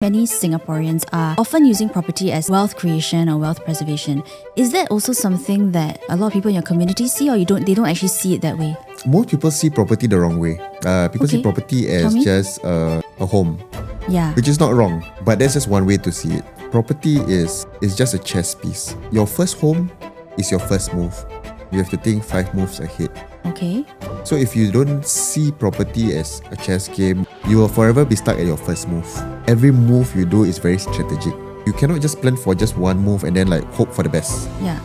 many Singaporeans are often using property as wealth creation or wealth preservation. Is that also something that a lot of people in your community see, or they don't actually see it that way? Most people see property the wrong way. People see property as just a home. Yeah. Which is not wrong, but that's just one way to see it. Property is just a chess piece. Your first home is your first move. You have to think 5 moves ahead. Okay. So if you don't see property as a chess game, you will forever be stuck at your first move. Every move you do is very strategic. You cannot just plan for just one move and then hope for the best. Yeah.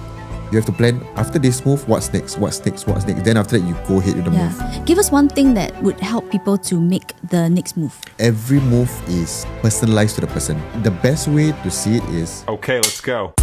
You have to plan after this move, what's next. Then after that, you go ahead with the move. Give us one thing that would help people to make the next move. Every move is personalized to the person. The best way to see it is, okay, let's go.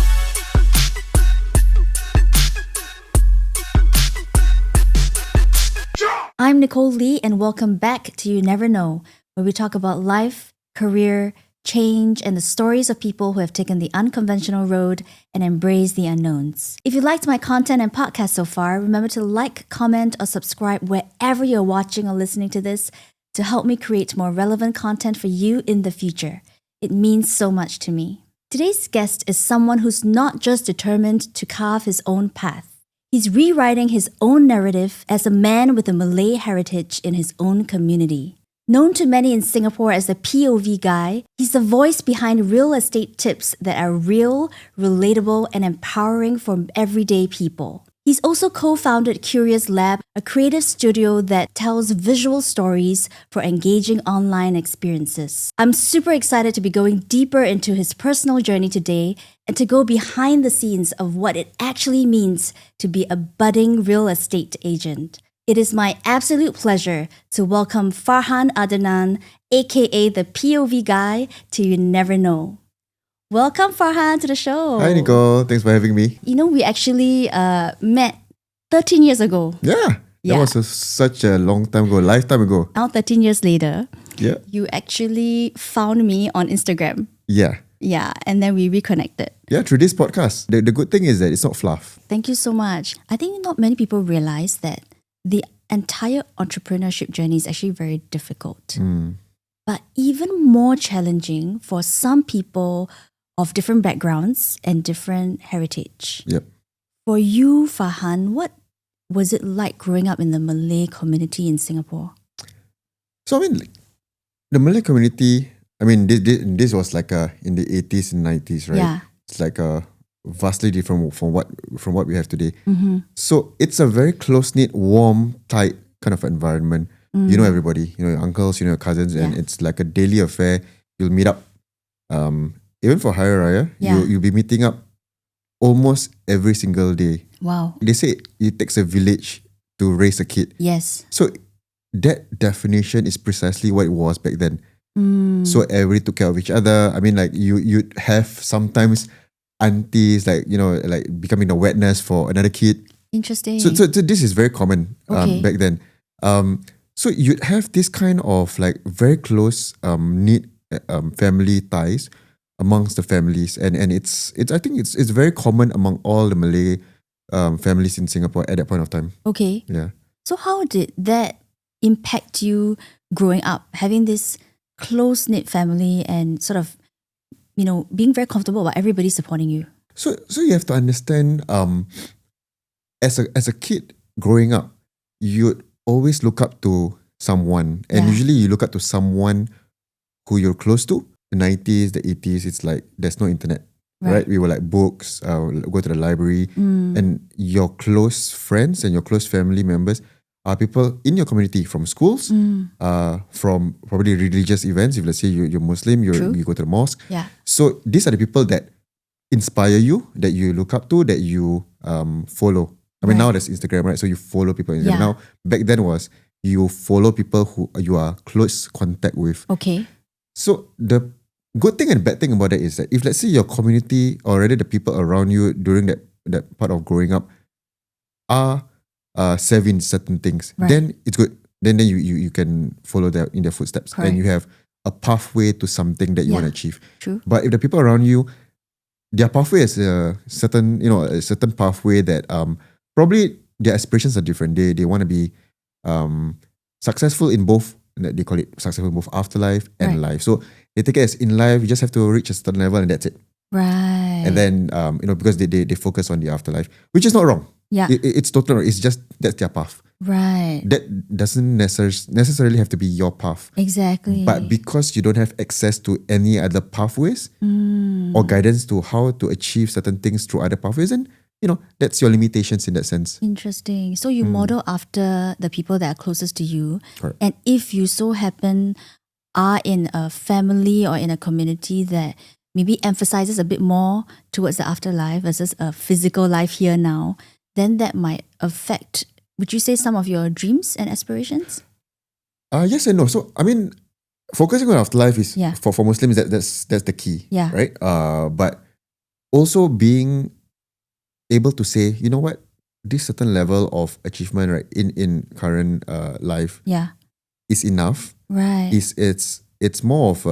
I'm Nicole Lee, and welcome back to You Never Know, where we talk about life, career, change, and the stories of people who have taken the unconventional road and embraced the unknowns. If you liked my content and podcast so far, remember to like, comment, or subscribe wherever you're watching or listening to this to help me create more relevant content for you in the future. It means so much to me. Today's guest is someone who's not just determined to carve his own path. He's rewriting his own narrative as a man with a Malay heritage in his own community. Known to many in Singapore as the POV guy, he's the voice behind real estate tips that are real, relatable, and empowering for everyday people. He's also co-founded Curious Lab, a creative studio that tells visual stories for engaging online experiences. I'm super excited to be going deeper into his personal journey today and to go behind the scenes of what it actually means to be a budding real estate agent. It is my absolute pleasure to welcome Farhan Adenan, aka the POV guy, to You Never Know. Welcome, Farhan, to the show. Hi, Nicole. Thanks for having me. You know, we actually met 13 years ago. Yeah. That was such a long time ago, lifetime ago. Now, 13 years later, Yeah. you actually found me on Instagram. Yeah. Yeah, and then we reconnected. Yeah, through this podcast. The good thing is that it's not fluff. Thank you so much. I think not many people realize that the entire entrepreneurship journey is actually very difficult. But even more challenging for some people of different backgrounds and different heritage. Yep. For you, Farhan, what was it like growing up in the Malay community in Singapore? So, the Malay community, this was in the 80s and 90s, right? Yeah. It's vastly different from what we have today. Mm-hmm. So it's a very close-knit, warm, tight kind of environment. You know everybody, you know your uncles, you know your cousins, and it's like a daily affair. You'll meet up. Even for Hari Raya, you'll be meeting up almost every single day. Wow. They say it takes a village to raise a kid. Yes. So that definition is precisely what it was back then. So everybody took care of each other. You'd have sometimes aunties becoming the wet nurse for another kid. Interesting. So this is very common back then. So you'd have this kind of very close knit family ties amongst the families, and it's I think it's very common among all the Malay families in Singapore at that point of time. Okay. Yeah. So how did that impact you growing up, having this close-knit family and sort of, being very comfortable about everybody supporting you? So you have to understand, as a kid growing up, you'd always look up to someone, and usually you look up to someone who you're close to. The 90s, the 80s, it's there's no internet, right? We were books, go to the library, and your close friends and your close family members are people in your community from schools, from probably religious events. If let's say you're Muslim, you go to the mosque. Yeah. So these are the people that inspire you, that you look up to, that you follow. Now there's Instagram, right? So you follow people. Yeah. Now, back then was you follow people who you are close contact with. Okay. So the good thing and bad thing about that is that if let's say your community or rather the people around you during that part of growing up are savvy in certain things, then it's good. Then you can follow in their footsteps. Correct. And you have a pathway to something that you want to achieve. True. But if the people around you, their pathway is a certain pathway that probably their aspirations are different. They want to be successful in both. They call it successful in both afterlife and life. So they take it as in life, you just have to reach a certain level and that's it. Right. And then, because they focus on the afterlife, which is not wrong. Yeah. It's totally wrong. It's just, that's their path. Right. That doesn't necessarily have to be your path. Exactly. But because you don't have access to any other pathways or guidance to how to achieve certain things through other pathways, then, that's your limitations in that sense. Interesting. So you model after the people that are closest to you. Correct. And if you so happen are in a family or in a community that maybe emphasizes a bit more towards the afterlife versus a physical life here now, then that might affect, would you say, some of your dreams and aspirations? Yes and no. So, focusing on afterlife is, Yeah. for Muslims, that's the key. Yeah. Right? But also being able to say, you know what, this certain level of achievement, right, in current life Yeah. is enough. Right. It's more of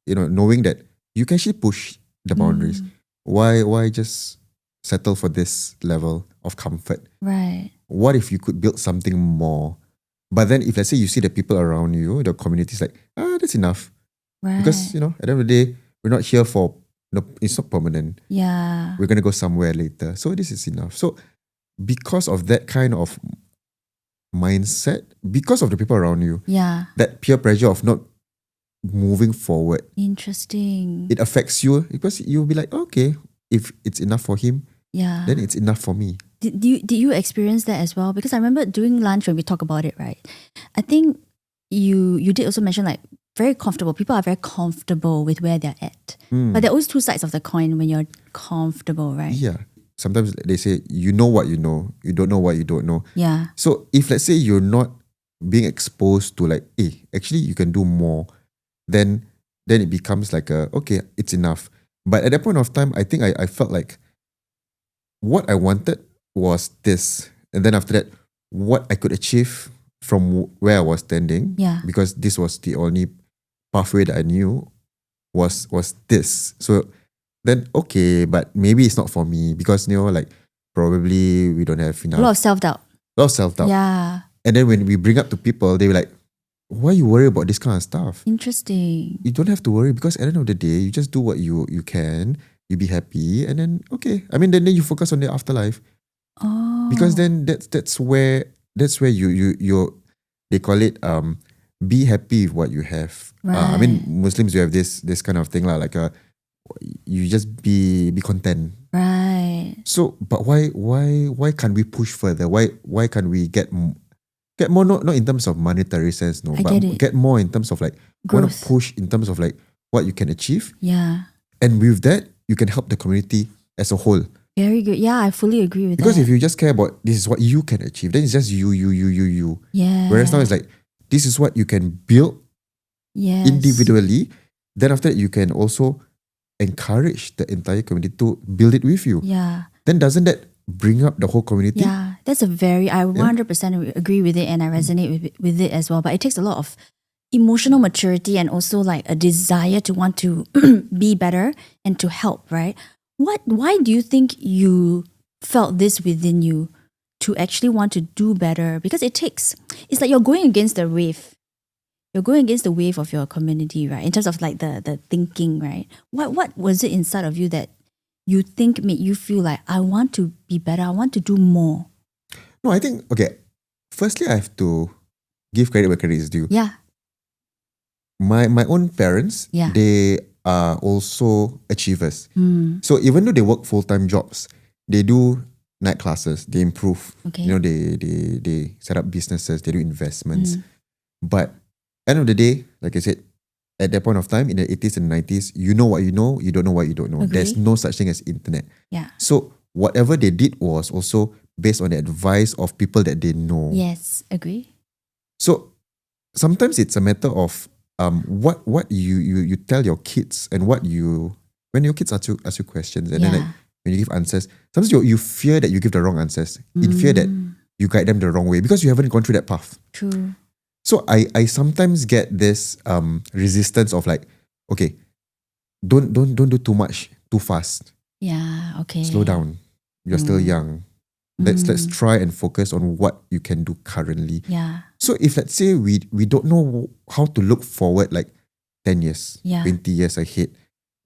knowing that you can actually push the boundaries. Why just settle for this level of comfort? Right. What if you could build something more? But then if let's say you see the people around you, the community is like, that's enough. Right. Because, at the end of the day, we're not here for, it's not permanent. Yeah. We're going to go somewhere later. So this is enough. So because of that kind of mindset, because of the people around you, Yeah. that peer pressure of not moving forward, Interesting. it affects you because you'll be like, okay, if it's enough for him, Yeah. then it's enough for me. Did you experience that as well? Because I remember during lunch when we talk about it, right? I think you did also mention like very comfortable. People are very comfortable with where they're at. But there are always two sides of the coin when you're comfortable, right? Yeah. Sometimes they say, you know what you know, you don't know what you don't know. Yeah. So if let's say you're not being exposed to like, hey, actually you can do more, then it becomes like okay, it's enough. But at that point of time, I think I felt like what I wanted was this. And then after that, what I could achieve from where I was standing, Yeah. because this was the only pathway that I knew was this. So then, okay, but maybe it's not for me because, like probably we don't have enough. A lot of self-doubt. Yeah. And then when we bring up to people, they were like, why you worry about this kind of stuff? Interesting. You don't have to worry because at the end of the day, you just do what you can, you be happy, and then, okay. Then you focus on the afterlife. Oh. Because then that's where you they call it be happy with what you have. Right. Muslims, you have this kind of thing like you just be content. Right. So, but why can't we push further? Why can't we get more? Not in terms of monetary sense, no, I but get it. get more in terms of like want Growth. to push in terms of like what you can achieve, Yeah. and with that you can help the community as a whole. Very good. Yeah, I fully agree with Because that. if you just care about this is what you can achieve, then it's just you. Yeah. Whereas now it's like this is what you can build Yes. individually. Then after that, you can also encourage the entire community to build it with you. Yeah. Then doesn't that bring up the whole community? Yeah. That's I 100% agree with it and I resonate with it as well. But it takes a lot of emotional maturity and also like a desire to want to be better and to help, right? Why do you think you felt this within you to actually want to do better? Because it's like you're going against the wave. You're going against the wave of your community, right? In terms of like the thinking, right? What was it inside of you that you think made you feel like, I want to be better, I want to do more? No, I think, okay, firstly, I have to give credit where credit is due. Yeah. My own parents, Yeah. they are also achievers. Mm. So even though they work full-time jobs, they do night classes, they improve. Okay. They set up businesses, they do investments. But end of the day, like I said, at that point of time in the 80s and 90s, you know what you know, you don't know what you don't know. Agree. There's no such thing as internet. Yeah. So whatever they did was also based on the advice of people that they know. Yes. Agree. So sometimes it's a matter of what you tell your kids and when your kids ask you questions and then like when you give answers, sometimes you fear that you give the wrong answers in fear that you guide them the wrong way because you haven't gone through that path. True. So I sometimes get this resistance of like, okay, don't do too much too fast. Yeah. Okay. Slow down. You're still young. Let's try and focus on what you can do currently. Yeah. So if let's say we don't know how to look forward, like 10 years, Yeah. 20 years ahead,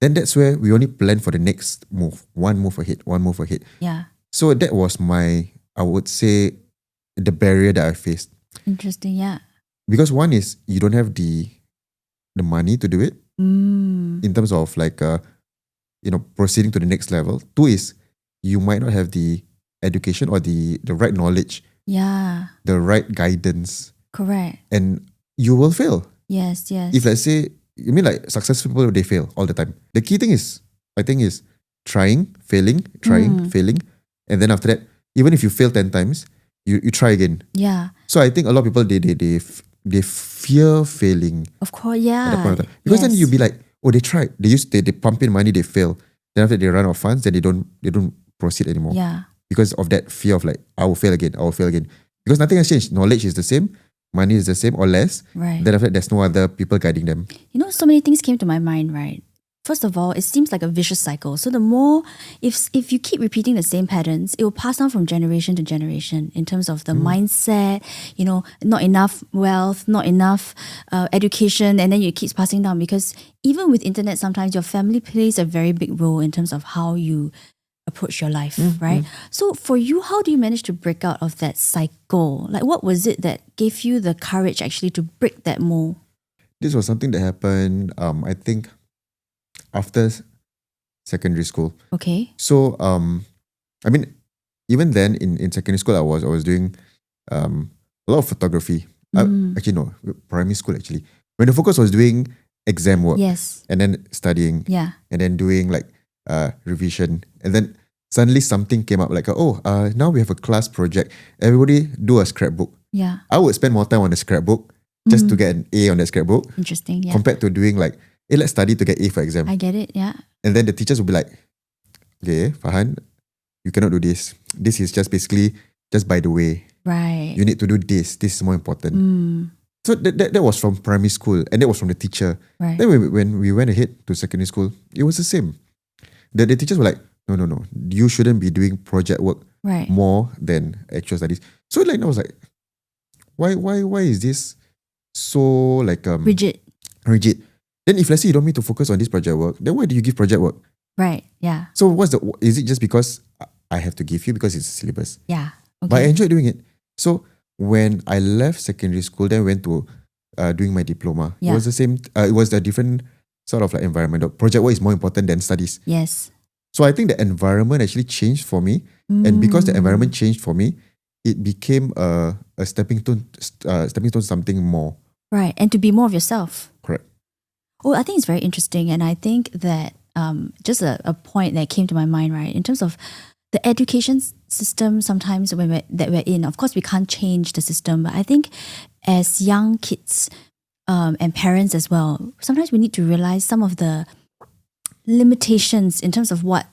then that's where we only plan for the next move, one move ahead, one move ahead. Yeah. So that was I would say, the barrier that I faced. Interesting. Yeah. Because one is you don't have the money to do it in terms of like proceeding to the next level. Two is you might not have the education or the right knowledge, Yeah. the right guidance, Correct. and you will fail. Yes. Yes. If let's say, you mean like successful people, they fail all the time. The key thing is, I think, is trying, failing, failing. And then after that, even if you fail 10 times, you try again. Yeah. So I think a lot of people, they fear failing Of course. at Yeah. that point of time. Because then Yes. you'll be like, oh, they tried. They pump in money, they fail. Then after that, they run out of funds, then they don't proceed anymore. Yeah. Because of that fear of like, I will fail again. Because nothing has changed. Knowledge is the same, money is the same or less. Right. Then after that, there's no other people guiding them. So many things came to my mind, right? First of all, it seems like a vicious cycle. So the more, if you keep repeating the same patterns, it will pass down from generation to generation in terms of the mindset, not enough wealth, not enough education, and then it keeps passing down, because even with internet, sometimes your family plays a very big role in terms of how you approach your life, right? So for you, how do you manage to break out of that cycle? Like, what was it that gave you the courage actually to break that mold? This was something that happened, I think, after secondary school. Okay. So, I mean, even then in secondary school, I was doing a lot of photography. Actually, no, primary school actually. When the focus was doing exam work, Yes. and then studying, Yeah. and then doing like revision, and then suddenly something came up like, now we have a class project. Everybody do a scrapbook. Yeah. I would spend more time on the scrapbook just to get an A on that scrapbook, Interesting. Yeah. compared to doing like, hey, let's study to get A for exam. I get it. Yeah. And then the teachers will be like, okay, Farhan, you cannot do this. This is just basically just by the way. Right. You need to do this. This is more important. So that was from primary school, and that was from the teacher. Right. Then when we went ahead to secondary school, it was the same. The teachers were like, no. You shouldn't be doing project work Right. more than actual studies. So like I was like, why is this so like Rigid. Then if let's say you don't need to focus on this project work, then why do you give project work? Right. Yeah. So is it just because I have to give you because it's a syllabus? Yeah. Okay. But I enjoyed doing it. So when I left secondary school, then went to doing my diploma. Yeah. It was the same. It was a different sort of like environment. Project work is more important than studies. Yes. So I think the environment actually changed for me, and because the environment changed for me, it became a stepping stone to something more. Right. And to be more of yourself. Correct. Oh, I think it's very interesting. And I think that just a point that came to my mind, right, in terms of the education system, sometimes we're in, of course, we can't change the system. But I think as young kids and parents as well, sometimes we need to realize some of the limitations in terms of what,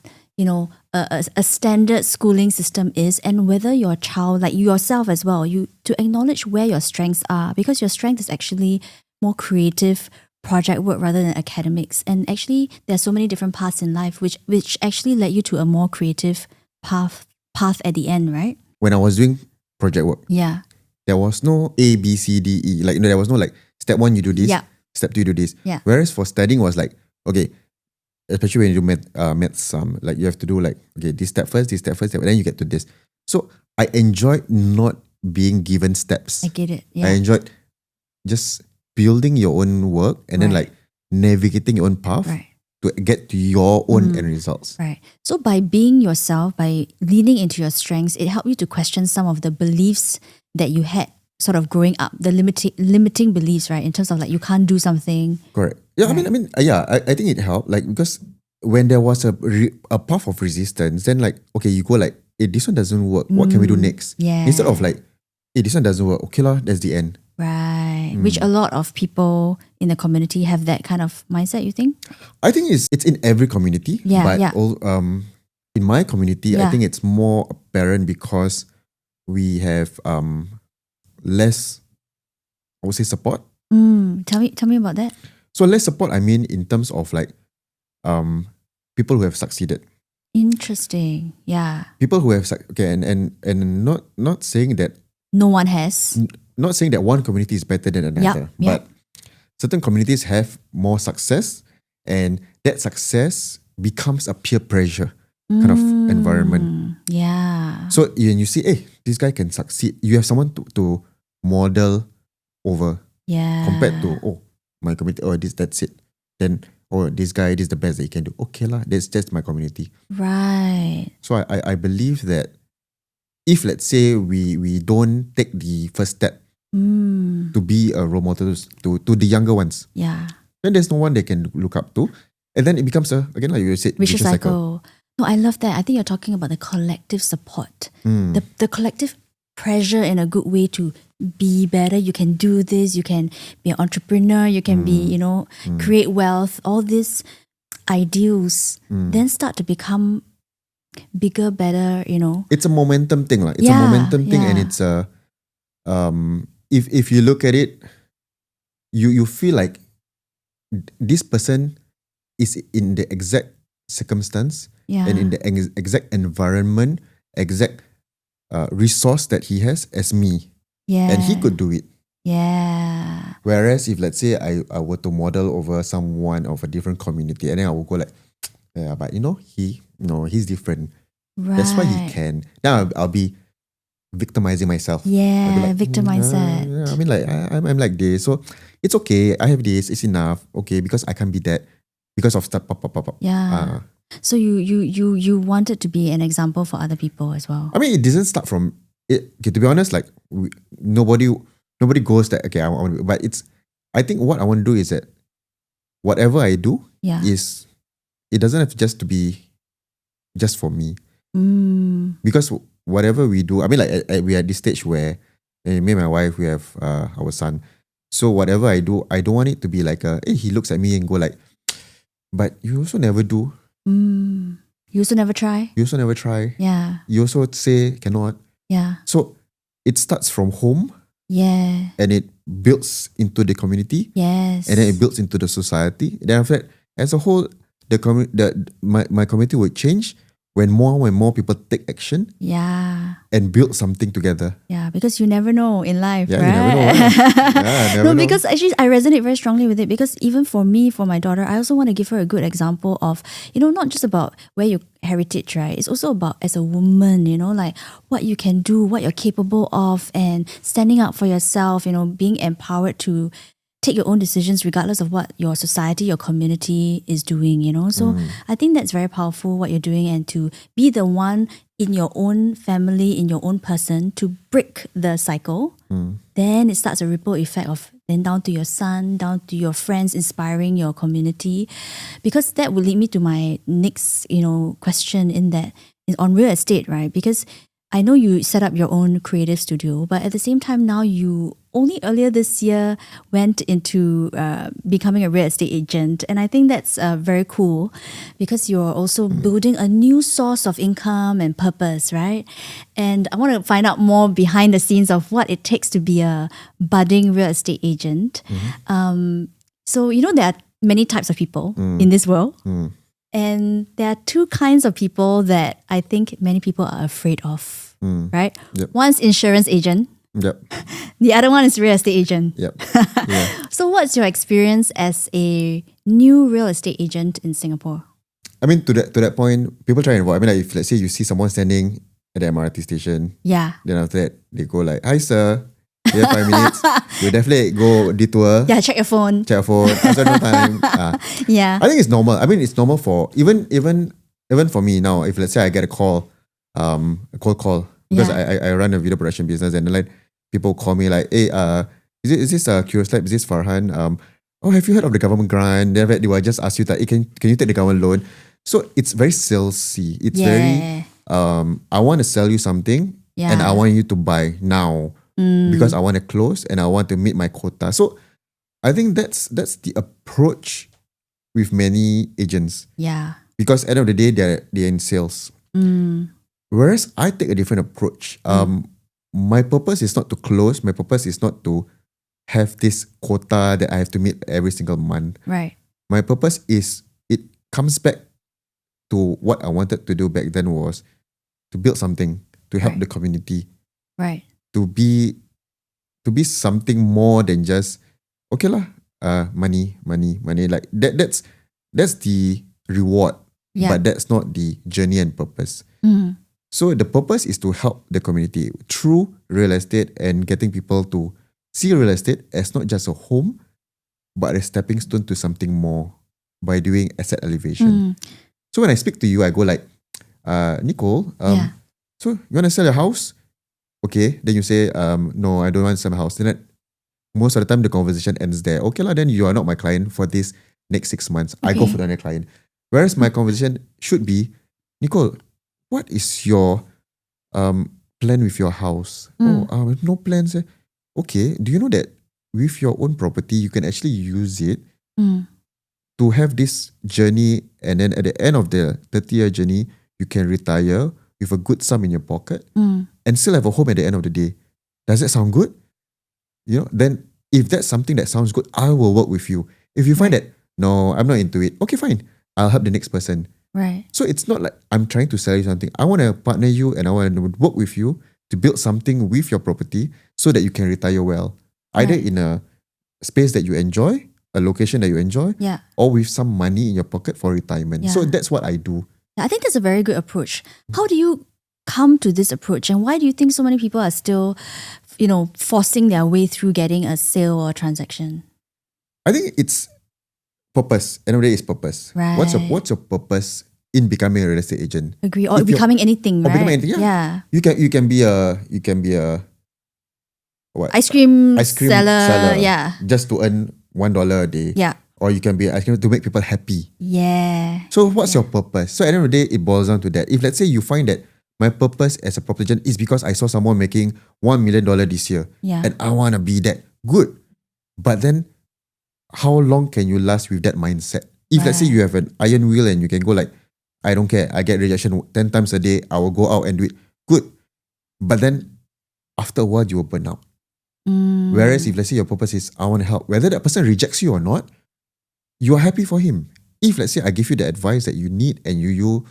a standard schooling system is, and whether your child, like yourself as well, to acknowledge where your strengths are, because your strength is actually more creative project work rather than academics. And actually there are so many different paths in life which actually led you to a more creative path at the end, right? When I was doing project work, Yeah. there was no A, B, C, D, E. Like, there was no like step 1 you do this, Yeah. step 2 you do this. Yeah. Whereas for studying was like, okay, especially when you do maths, like you have to do like, okay, this step first, and then you get to this. So I enjoyed not being given steps. I get it. I Yeah. enjoyed just building your own work and then Right. like navigating your own path Right. to get to your own end results. Right. So by being yourself, by leaning into your strengths, it helped you to question some of the beliefs that you had sort of growing up, the limiting beliefs, right? In terms of like you can't do something. Correct. Yeah, Right. I think it helped. Like, because when there was a path of resistance, then like, okay, you go like, hey, this one doesn't work. What can we do next? Yeah. Instead of like, hey, this one doesn't work. Okay lah, that's the end. Right. Which a lot of people in the community have that kind of mindset, you think? I think it's in every community. Yeah, But yeah. in my community, I Yeah. think it's more apparent because we have less, I would say, support. Tell me about that. So less support, I mean, in terms of like people who have succeeded. Interesting. Yeah. People who have and not saying that No one has. not saying that one community is better than another, Yep. but certain communities have more success, and that success becomes a peer pressure kind of environment. Yeah. So when you see, hey, this guy can succeed, you have someone to model over Yeah. compared to, oh, my community, oh, that's it. Then, oh, this guy, this is the best that he can do. Okay lah, that's my community. Right. So I believe that if, let's say, we don't take the first step to be a role model to the younger ones, Yeah. then there's no one they can look up to. And then it becomes again, like you said, Vicious cycle. No, I love that. I think you're talking about the collective support, the collective pressure in a good way to be better. You can do this. You can be an entrepreneur. You can be, create wealth. All these ideals then start to become bigger, better. It's a momentum thing, like it's a momentum thing, and it's a if you look at it, you feel like this person is in the exact circumstance and in the exact environment, exact resource that he has as me. Yeah. And he could do it. Yeah. Whereas if, let's say, I were to model over someone of a different community, and then I will go like, yeah, but he's different. Right. That's why he can. Now I'll be victimizing myself. Yeah, I'll be like, victim mindset. I mean, like I'm like this, so it's okay. I have this. It's enough. Okay, because I can't be that because of stuff. Pop. Yeah. So you wanted to be an example for other people as well. I mean, it doesn't start from it. Okay, to be honest, like nobody goes that. Okay, I want to, but it's. I think what I want to do is that whatever I do is, it doesn't have just to be just for me. Because whatever we do, I mean, like we are at this stage where me and my wife, we have our son. So whatever I do, I don't want it to be like hey, he looks at me and go like, but you also never do. You also never try? You also never try. Yeah. You also say cannot. Yeah. So it starts from home. Yeah. And it builds into the community. Yes. And then it builds into the society. Then after that, as a whole, my community will change when more people take action. Yeah. And build something together. Yeah, because you never know in life, right? You never know. Right? No, because actually I resonate very strongly with it, because even for me, for my daughter, I also want to give her a good example of, not just about where your heritage, right? It's also about as a woman, like what you can do, what you're capable of, and standing up for yourself, being empowered to take your own decisions regardless of what your society, your community is doing, So I think that's very powerful what you're doing, and to be the one in your own family, in your own person, to break the cycle. Then it starts a ripple effect of then down to your son, down to your friends, inspiring your community. Because that will lead me to my next, question in that is on real estate, right? Because I know you set up your own creative studio, but at the same time now you only earlier this year went into becoming a real estate agent. And I think that's very cool, because you're also building a new source of income and purpose, right? And I want to find out more behind the scenes of what it takes to be a budding real estate agent. So, there are many types of people in this world. And there are two kinds of people that I think many people are afraid of, right? Yep. One's insurance agent. Yep. The other one is real estate agent. Yep. Yeah. So what's your experience as a new real estate agent in Singapore? I mean, to that point, people try and avoid. I mean, like, if let's say you see someone standing at the MRT station, then after that they go like, "Hi, sir. You have 5 minutes." You definitely go detour. Yeah, check your phone. After no time. Yeah. I think it's normal. I mean, it's normal for even for me now. If let's say I get a call, a cold call, because I run a video production business, and like people call me like, "Hey, is this Curious Lab? Is this Farhan? Oh, have you heard of the government grant?" Then they will just ask you that, "Hey, can you take the government loan?" So it's very salesy. It's very I want to sell you something, and I want you to buy now. Because I want to close and I want to meet my quota. So I think that's the approach with many agents. Yeah. Because at the end of the day, they're in sales. Whereas I take a different approach. My purpose is not to close. My purpose is not to have this quota that I have to meet every single month. Right. My purpose is, it comes back to what I wanted to do back then, was to build something, to help the community. Right. To be something more than just, okay lah, money. Like that's the reward, Yeah. but that's not the journey and purpose. Mm. So the purpose is to help the community through real estate and getting people to see real estate as not just a home, but a stepping stone to something more by doing asset elevation. So when I speak to you, I go like, Nicole, Yeah. so you want to sell your house? Okay. Then you say, no, I don't want to sell my house. Then most of the time the conversation ends there. Okay lah, then you are not my client for this next 6 months. I go Okay. for the next client. Whereas my conversation should be, Nicole, what is your plan with your house? Oh, no plans. Okay. Do you know that with your own property, you can actually use it to have this journey, and then at the end of the 30-year journey, you can retire with a good sum in your pocket and still have a home at the end of the day. Does that sound good? You know, then if that's something that sounds good, I will work with you. If you find that, no, I'm not into it, okay, fine. I'll help the next person. Right. So it's not like I'm trying to sell you something. I want to partner you and I want to work with you to build something with your property so that you can retire well. Either Right. in a space that you enjoy, a location that you enjoy, Yeah. or with some money in your pocket for retirement. So Yeah. that's what I do. I think that's a very good approach. How do you come to this approach, and why do you think so many people are still, forcing their way through getting a sale or a transaction? I think it's purpose. End of the day is purpose. Right. What's your purpose in becoming a real estate agent? Agree. Or If you're- becoming anything, or right? becoming anything, Yeah. You can be a what? Ice cream, Ice cream seller. seller. Yeah. Just to earn $1 a day. Yeah. Or you can be an ice cream to make people happy. Yeah. So what's your purpose? So at the end of the day, it boils down to that. If let's say you find that my purpose as a property agent is because I saw someone making $1 million this year Yeah. and I want to be that, good. But then how long can you last with that mindset? If let's say you have an iron will and you can go like, I don't care, I get rejection 10 times a day, I will go out and do it, good. But then after a while, you will burn out. Whereas if let's say your purpose is, I want to help, whether that person rejects you or not, you are happy for him. If let's say I give you the advice that you need and you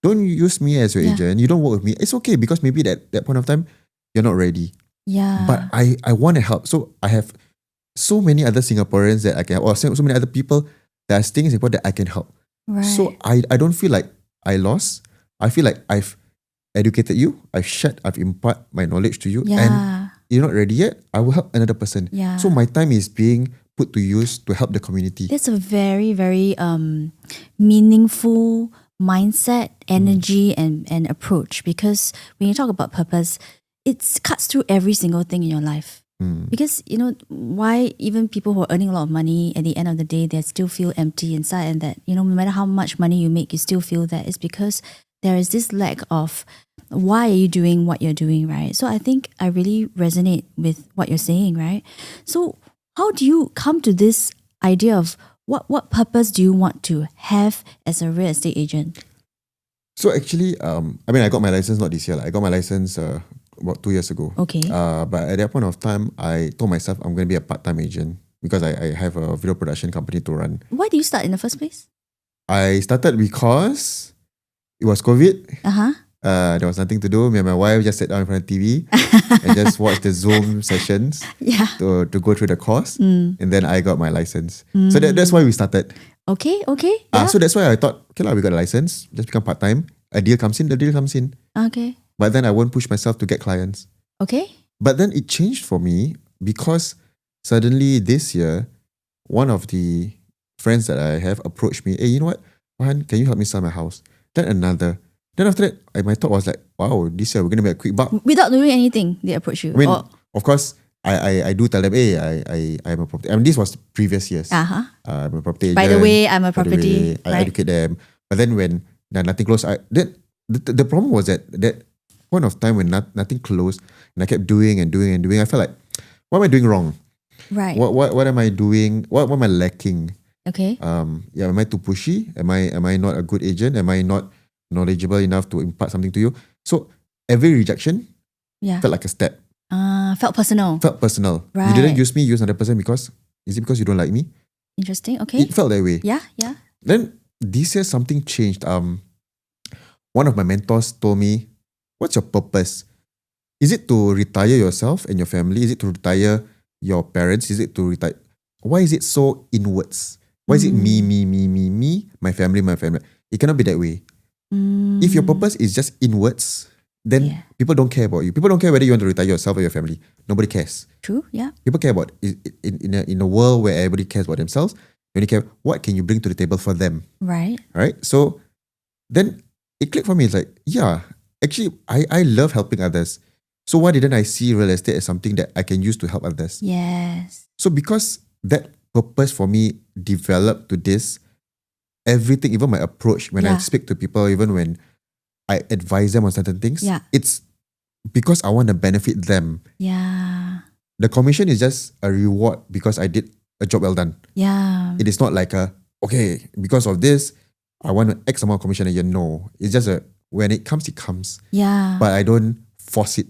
don't use me as your agent, you don't work with me, it's okay because maybe that point of time, you're not ready. Yeah. But I want to help. So I have so many other Singaporeans that I can help, or so many other people that are staying in Singapore that I can help. Right. So I don't feel like I lost. I feel like I've educated you, I've imparted my knowledge to you, and Yeah. you're not ready yet, I will help another person. Yeah. So my time is being put to use to help the community. That's a very, very meaningful mindset, energy, and approach. Because when you talk about purpose, it cuts through every single thing in your life. Because, why even people who are earning a lot of money, at the end of the day, they still feel empty inside, and that, no matter how much money you make, you still feel that. It's because there is this lack of why are you doing what you're doing, right? So I think I really resonate with what you're saying, right? So how do you come to this idea of what purpose do you want to have as a real estate agent? So actually, I got my license not this year. I got my license about 2 years ago. Okay. But at that point of time, I told myself I'm going to be a part-time agent because I have a video production company to run. Why did you start in the first place? I started because it was COVID. Uh-huh. There was nothing to do. Me and my wife just sat down in front of TV and just watched the Zoom sessions Yeah. to go through the course. And then I got my license. So that's why we started. Okay. Yeah. So that's why I thought, okay lah, we got a license, just become part-time. A deal comes in, the deal comes in. Okay. But then I won't push myself to get clients. Okay. But then it changed for me because suddenly this year, one of the friends that I have approached me, hey, you know what, Farhan, can you help me sell my house? Then another. Then after that, my thought was like, wow, this year we're going to make a quick buck. Without doing anything, they approach you. I mean, of course, I do tell them, hey, I'm a property. I mean, this was previous years. Uh-huh. I'm a property agent. By the way, I'm a By the property. way, I educate them. But then when nothing closed, the problem was that point of time when nothing closed and I kept doing and doing and doing, I felt like, what am I doing wrong? Right. What am I doing? What am I lacking? Okay. Am I too pushy? Am I not a good agent? Am I not knowledgeable enough to impart something to you? So every rejection Yeah. felt like a step. Felt personal. Felt personal. Right. You didn't use me, use another person because you don't like me? Interesting. Okay. It felt that way. Yeah. Then this year something changed. One of my mentors told me, what's your purpose? Is it to retire yourself and your family? Is it to retire your parents? Is it to retire? why is it so inwards? Why is it me, my family, my family? It cannot be that way. If your purpose is just inwards, then people don't care about you. People don't care whether you want to retire yourself or your family. Nobody cares. True, yeah. People care about in a world where everybody cares about themselves. They only care what can you bring to the table for them. Right. Right. So then it clicked for me. It's like, yeah, actually, I love helping others. So why didn't I see real estate as something that I can use to help others? Yes. So because that purpose for me developed to this, everything, even my approach when I speak to people, even when I advise them on certain things, it's because I want to benefit them. Yeah. The commission is just a reward because I did a job well done. Yeah. It is not like okay, because of this, I want an X amount of commission a year. No, it's just when it comes, it comes. Yeah. But I don't force it.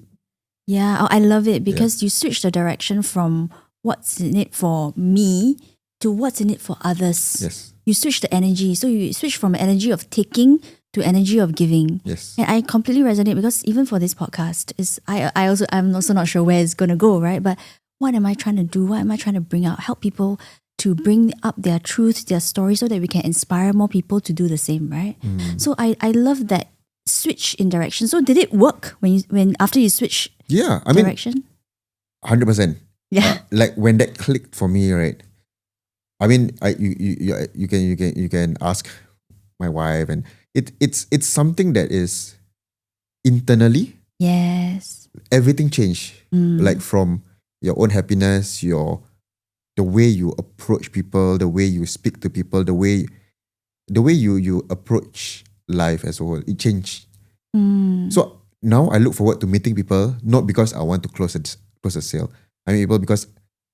Yeah. Oh, I love it because you switch the direction from what's in it for me to what's in it for others. Yes. You switch the energy. So you switch from energy of taking to energy of giving. Yes. And I completely resonate because even for this podcast, I'm also not sure where it's gonna go, right? But what am I trying to do? What am I trying to bring out? Help people to bring up their truth, their story, so that we can inspire more people to do the same, right? So I love that switch in direction. So did it work when after you switch direction? 100%. Yeah. Like when that clicked for me, right? I mean, you can ask my wife, and it's something that is internally. Yes. Everything changed. Like from your own happiness, the way you approach people, the way you speak to people, the way you approach life as a whole, it changed. So now I look forward to meeting people, not because I want to close a sale. I mean people because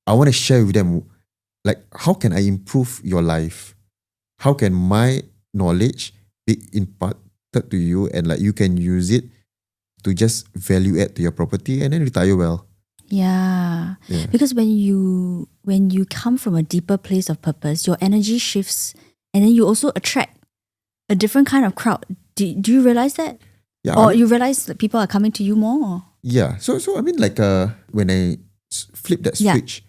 I want to share with them, like, how can I improve your life? How can my knowledge be imparted to you, and like you can use it to just value add to your property and then retire well. Yeah. Because when you come from a deeper place of purpose, your energy shifts, and then you also attract a different kind of crowd. Do you realize that? Yeah. Or you realize that people are coming to you more? Yeah. So I mean, like when I flipped that switch,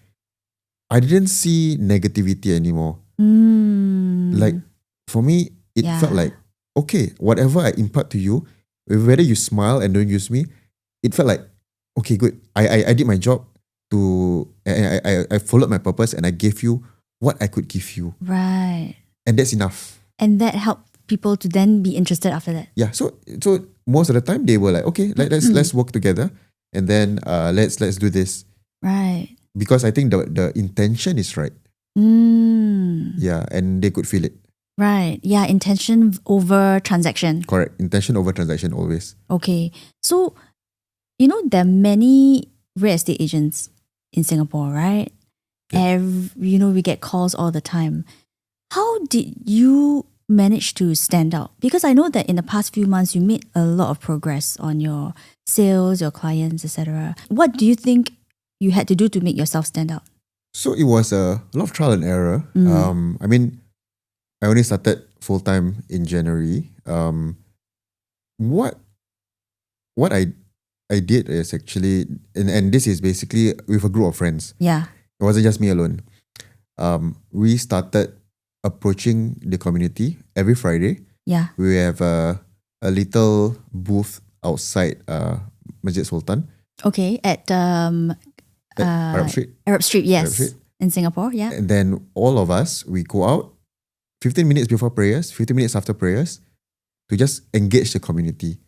I didn't see negativity anymore. Like for me, it felt like, okay, whatever I impart to you, whether you smile and don't use me, it felt like, okay, good. I did my job I followed my purpose, and I gave you what I could give you. Right. And that's enough. And that helped people to then be interested after that. Yeah. So most of the time they were like, okay, let's work together, and then let's do this. Right. Because I think the intention is right. Yeah, and they could feel it. Right. Yeah, intention over transaction. Correct. Intention over transaction always. Okay. So, there are many real estate agents in Singapore, right? Yeah. We get calls all the time. How did you manage to stand out? Because I know that in the past few months, you made a lot of progress on your sales, your clients, etc. What do you think you had to do to make yourself stand out? So it was a lot of trial and error. I mean, I only started full-time in January. What I did is actually, and this is basically with a group of friends. Yeah. It wasn't just me alone. We started approaching the community every Friday. Yeah. We have a little booth outside Masjid Sultan. Okay, at Arab Street. Arab Street, yes. Arab Street. In Singapore, yeah. And then all of us, we go out 15 minutes before prayers, 15 minutes after prayers, to just engage the community.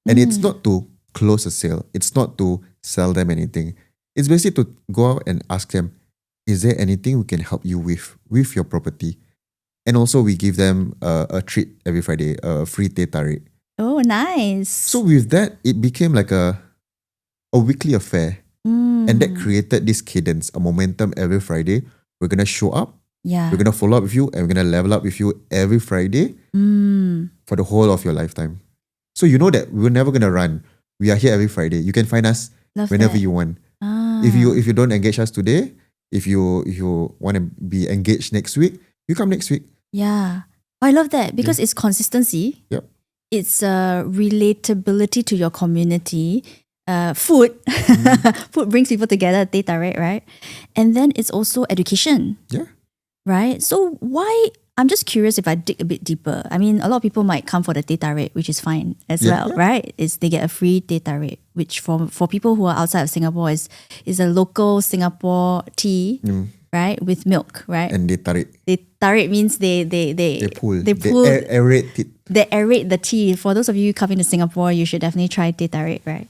And it's not to close a sale. It's not to sell them anything. It's basically to go out and ask them, is there anything we can help you with your property? And also we give them a treat every Friday, a free teh tarik. Oh, nice. So with that, it became like a weekly affair. And that created this cadence, a momentum every Friday. We're going to show up. Yeah. We're going to follow up with you, and we're going to level up with you every Friday for the whole of your lifetime. So you know that we're never going to run. We are here every Friday. You can find us whenever you want. If you don't engage us today, if you want to be engaged next week, you come next week. Yeah. I love that because it's consistency. Yep. It's relatability to your community. food. Food brings people together, teh tarik, right? And then it's also education, Yeah. right? So why? I'm just curious if I dig a bit deeper. I mean, a lot of people might come for the teh tarik, which is fine as well, right? Is they get a free teh tarik, which for people who are outside of Singapore is a local Singapore tea, right, with milk, right? And they tarik. They tarik means they pull. They pull. Aerate it. They aerate the tea. For those of you coming to Singapore, you should definitely try teh tarik, right?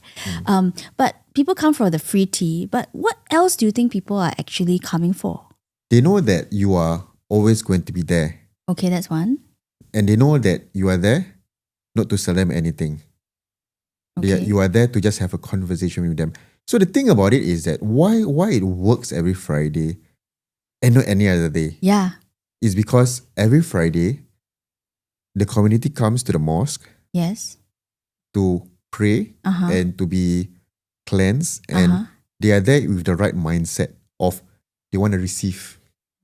But people come for the free tea. But what else do you think people are actually coming for? They know that you are always going to be there. Okay, that's one. And they know that you are there not to sell them anything. Okay. You are there to just have a conversation with them. So the thing about it is that why it works every Friday and not any other day Yeah. is because every Friday, the community comes to the mosque Yes. to pray and to be cleansed. And they are there with the right mindset of they want to receive.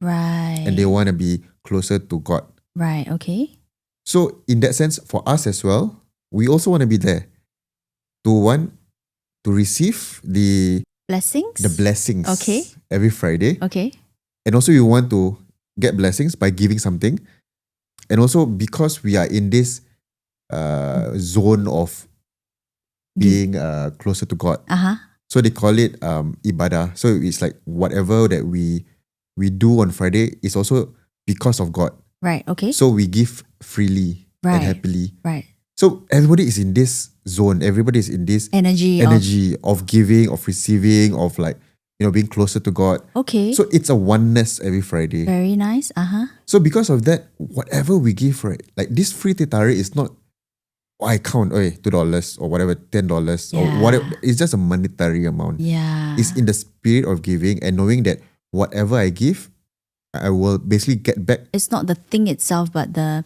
Right. And they want to be closer to God. Right. Okay. So in that sense, for us as well, we also want to be there to receive the blessings Okay. every Friday. Okay. And also we want to get blessings by giving something. And also because we are in this zone of being closer to God. So they call it ibadah. So it's like whatever that we do on Friday is also because of God. Right. Okay. So we give freely Right. and happily. Right. So everybody is in this zone. Everybody is in this Energy of giving, of receiving, of like, being closer to God. Okay. So it's a oneness every Friday. Very nice. So because of that, whatever we give, right, like this free teh tarik is not, I count, $2 or whatever, $10 or whatever. It's just a monetary amount. Yeah. It's in the spirit of giving and knowing that whatever I give, I will basically get back. It's not the thing itself, but the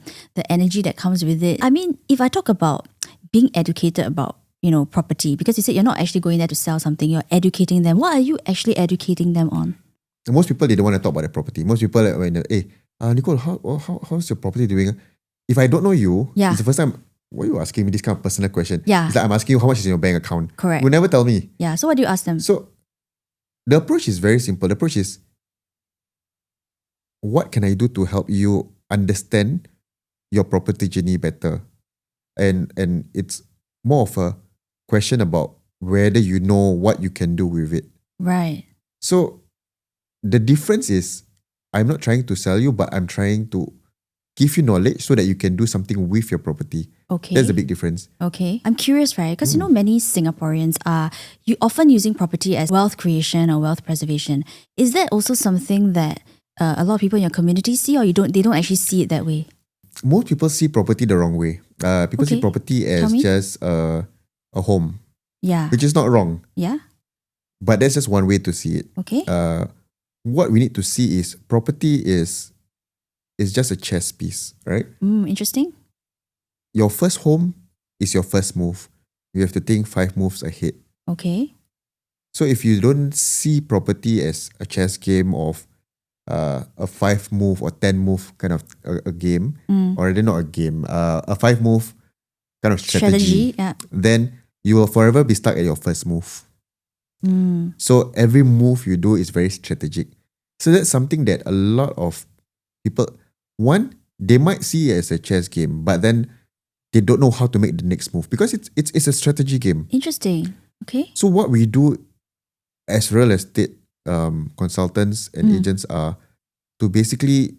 energy that comes with it. I mean, if I talk about being educated about, property, because you said you're not actually going there to sell something, you're educating them. What are you actually educating them on? And most people, they don't want to talk about their property. Most people, Nicole, how's your property doing? If I don't know you, it's the first time, why are you asking me this kind of personal question? Yeah. It's like I'm asking you how much is in your bank account. Correct. You never tell me. Yeah. So what do you ask them? So the approach is very simple. The approach is, what can I do to help you understand your property journey better? And it's more of a question about whether you know what you can do with it. Right. So the difference is, I'm not trying to sell you, but I'm trying to give you knowledge so that you can do something with your property. Okay. That's the big difference. Okay. I'm curious, right? Because many Singaporeans are often using property as wealth creation or wealth preservation. Is that also something that a lot of people in your community see, or they don't actually see it that way? Most people see property the wrong way. People see property as just a home. Yeah. Which is not wrong. Yeah. But that's just one way to see it. Okay. What we need to see is property is just a chess piece, right? Interesting. Your first home is your first move. You have to think 5 moves ahead. Okay. So if you don't see property as a chess game of a 5 move or 10 move kind of a game, or rather not a game, a 5 move kind of strategy, then you will forever be stuck at your first move. So every move you do is very strategic. So that's something that a lot of people, one, they might see it as a chess game, but then they don't know how to make the next move because it's a strategy game. Interesting. Okay. So what we do as real estate consultants and agents are to basically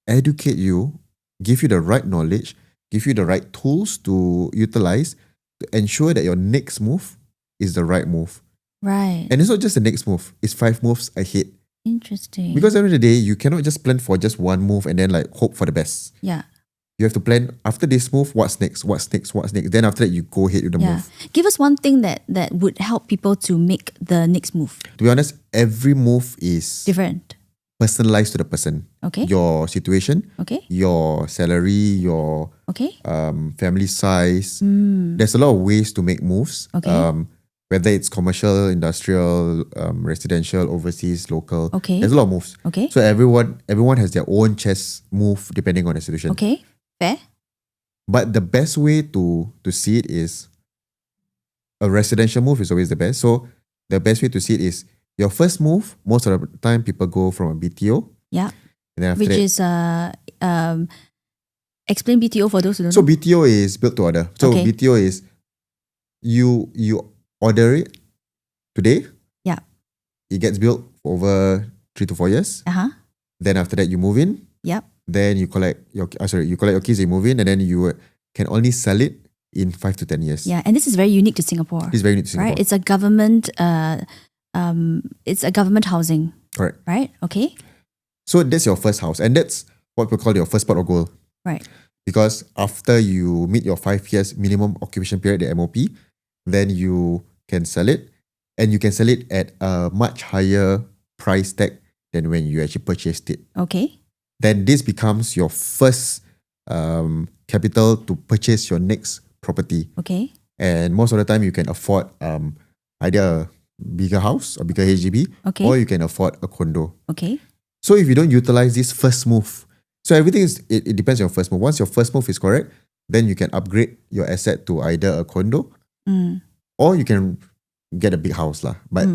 educate you, give you the right knowledge, give you the right tools to utilize to ensure that your next move is the right move. Right. And it's not just the next move, it's 5 moves ahead. Interesting. Because at the end of the day, you cannot just plan for just one move and then like hope for the best. Yeah. You have to plan after this move, what's next. Then after that, you go ahead with the move. Give us one thing that would help people to make the next move. To be honest, every move is different, personalized to the person. Okay. Your situation, okay, your salary, your family size. There's a lot of ways to make moves. Okay. Whether it's commercial, industrial, residential, overseas, local. Okay. There's a lot of moves. Okay. So everyone has their own chess move depending on the situation. Okay. Fair. But the best way to see it is a residential move is always the best. So the best way to see it is your first move. Most of the time, people go from a BTO. Yeah. And then after Which that, is explain BTO for those who don't so know. BTO is built to order. So Okay. BTO is you order it today. Yeah. It gets built for over 3 to 4 years. Uh-huh. Then after that, you move in. Yep. Then you collect your keys, you move in, and then you can only sell it in 5 to 10 years. Yeah, and this is very unique to Singapore. It's very unique to Singapore. Right? It's a government housing. Correct. Right? Okay. So that's your first house, and that's what we call your first pot of gold. Right. Because after you meet your 5 years minimum occupation period, the MOP, then you can sell it, and you can sell it at a much higher price tag than when you actually purchased it. Okay. Then this becomes your first capital to purchase your next property. Okay. And most of the time, you can afford either a bigger house or bigger HDB, Okay. or you can afford a condo. Okay. So if you don't utilize this first move, so everything it depends on your first move. Once your first move is correct, then you can upgrade your asset to either a condo or you can get a big house lah. But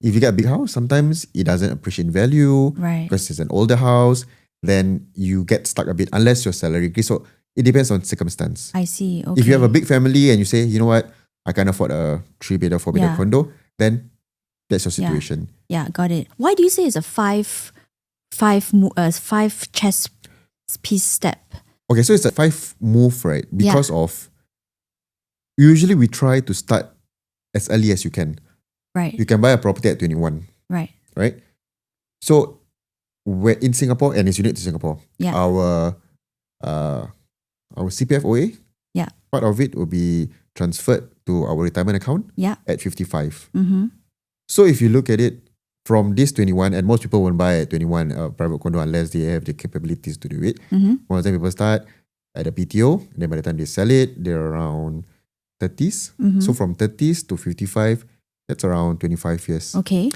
if you get a big house, sometimes it doesn't appreciate in value Right. because it's an older house. Then you get stuck a bit unless your salary increase. So it depends on circumstance. I see. Okay. If you have a big family and you say, you know what, I can't afford a 3-bedder, 4-bedder Yeah. condo, then that's your situation. Yeah, got it. Why do you say it's a five chess piece step? Okay, so it's a 5 move, right? Because of usually we try to start as early as you can. Right. You can buy a property at 21, Right. right? So we're in Singapore, and it's unique to Singapore. Yeah. Our CPF OA, Yeah. part of it will be transferred to our retirement account Yeah. at 55. Mm-hmm. So if you look at it from this 21, and most people won't buy at 21 a private condo unless they have the capabilities to do it. Mm-hmm. Most of the time people start at a PTO, and then by the time they sell it, they're around 30s. Mm-hmm. So from 30s to 55, that's around 25 years. Okay.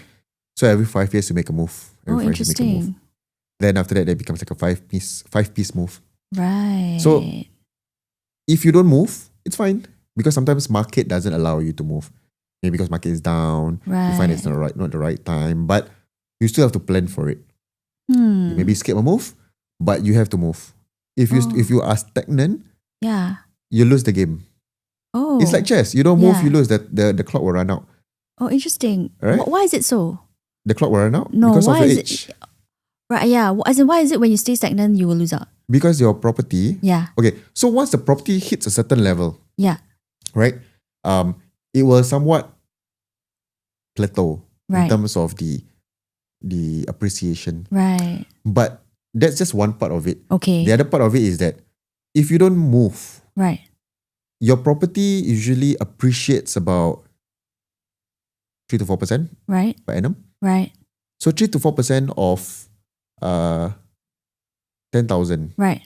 So every 5 years you make a move. Oh, Every 5 years you make a move. interesting. Then after that, it becomes like a five piece move. Right. So if you don't move, it's fine. Because sometimes market doesn't allow you to move. Maybe because market is down, right. you find it's not the right time. But you still have to plan for it. You maybe skip a move, but you have to move. If you are stagnant, yeah. you lose the game. Oh. It's like chess. You don't move, Yeah. you lose. The clock will run out. Oh, interesting. Right? Why is it so? The clock will run out No, because of why your is age. Right, yeah. As in, why is it when you stay stagnant, you will lose out? Because your property. Yeah. Okay, so once the property hits a certain level, Yeah. right? It will somewhat plateau in Right. terms of the appreciation. Right. But that's just one part of it. Okay. The other part of it is that if you don't move, Right. your property usually appreciates about 3 to 4% Right. per annum. Right. So 3 to 4% of 10,000 Right.